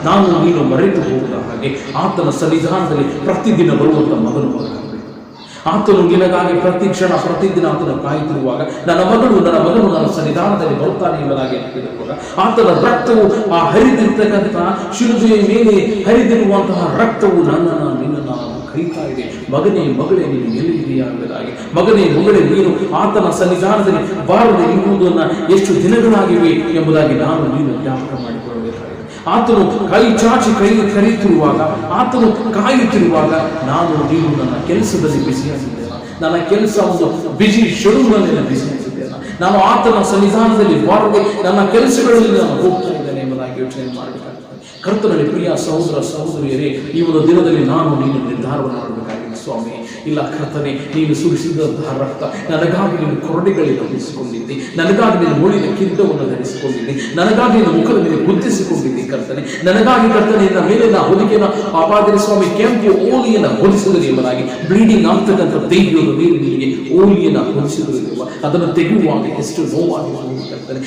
ನಾನು ನೀನು ಮರೆತು ಹೋಗದ ಹಾಗೆ ಆತನ ಸನ್ನಿಧಾನದಲ್ಲಿ ಪ್ರತಿದಿನ ಬರುವಂತ ಮಗನು ಬರಬೇಕು. ಆತನು ನಿನಗಾಗಿ ಪ್ರತಿ ಕ್ಷಣ ಪ್ರತಿದಿನ ಆತನು ಕಾಯುತ್ತಿರುವಾಗ ನನ್ನ ಮಗನು ನನ್ನ ಸನ್ನಿಧಾನದಲ್ಲಿ ಬರುತ್ತಾನೆ ಎಂಬುದಾಗಿ ಹೇಳಿರುವಾಗ ಆತನ ರಕ್ತವು ಆ ಹರಿದಿರ್ತಕ್ಕಂಥ ಶಿಲುಬೆಯ ಮೇಲೆ ಹರಿದಿರುವಂತಹ ರಕ್ತವು ನಿನ್ನನ್ನು ಕರೀತಾ ಇದೆ. ಮಗನೇ ಮಗಳೇ ನೀನು ಎಲ್ಲಿದೆಯಾ ಎಂಬುದಾಗಿ, ಮಗನೇ ಮಗಳೇ ನೀನು ಆತನ ಸನ್ನಿಧಾನದಲ್ಲಿ ಬಾರದೆ ಇರುವುದನ್ನ ಎಷ್ಟು ದಿನಗಳಾಗಿವೆ ಎಂಬುದಾಗಿ ನಾನು ನೀನು ಜ್ಞಾಪಕ ಮಾಡಿಕೊಳ್ಳಬೇಕಾಗಿದೆ. ಆತನು ಕೈ ಚಾಚಿ ಕರೆಯುತ್ತಿರುವಾಗ, ಆತನು ಕಾಯುತ್ತಿರುವಾಗ ನಾನು ನೀನು ನನ್ನ ಕೆಲಸದಲ್ಲಿ ಬಿಸಿಯಾಗಿದ್ದೇನೆ. ನನ್ನ ಕೆಲಸ ಒಂದು ಬಿಜಿ ಶೆಡ್ಯೂಲ್ನಲ್ಲಿ ಬಿಸಿಯಾಗಿದ್ದೇನೆ. ನಾನು ಆತನ ಸನ್ನಿಧಾನದಲ್ಲಿ ಬಾರದೆ ನನ್ನ ಕೆಲಸಗಳಲ್ಲಿ ನಾನು ಹೋಗ್ತಾ ಇದ್ದೇನೆ ಎಂಬುದಾಗಿ ಯೋಚನೆ ಮಾಡಬೇಕಾಗ್ತದೆ. ಕರ್ತನಲ್ಲಿ ಪ್ರಿಯ ಸಹೋದರ ಸಹೋದರಿಯರೇ, ಈ ಒಂದು ದಿನದಲ್ಲಿ ನಾನು ನೀನು ನಿರ್ಧಾರವನ್ನು ಮಾಡಬೇಕಾಗಿದೆ. ಸ್ವಾಮಿ, ಇಲ್ಲ ಕರ್ತನೆ, ನೀನು ಸುರಿಸಿದಂತಹ ರಕ್ತ ನನಗಾಗಿ ನೀನು ಕೊರಡೆಗಳನ್ನು ಧರಿಸಿಕೊಂಡಿದ್ದೆ, ನನಗಾಗಿ ನೀನು ಮುಳಿದ ಕಿರೀಟವನ್ನು ಧರಿಸಿಕೊಂಡಿದ್ದೆ, ನನಗಾಗಿ ನಿನ್ನ ಮುಖದ ಮೇಲೆ ಗುರುತಿಸಿಕೊಂಡಿದ್ದೆ ಕರ್ತನೆ. ನನಗಾಗಿ ಕರ್ತನೆ ನಿನ್ನ ಮೇಲಿನ ಹೊದಿಕೆಯನ್ನು ಪಾಪಾದಿನ ಸ್ವಾಮಿ ಕೆಂಪು ಓಲಿಯನ್ನು ಹೊದಿಸಿದರೆ ಎಂಬುದಾಗಿ, ಬ್ಲೀಡಿಂಗ್ ಆಗ್ತಕ್ಕಂಥ ದೇಹದ ಮೇಲೆ ನಿನಗೆ ಓಲಿಯನ್ನು ಹೊದಿಸಿದರೆ ಅದನ್ನು ತೆಗೆಯುವಾಗ ಎಷ್ಟು ನೋವಾಗಿ ಕರ್ತನೆ.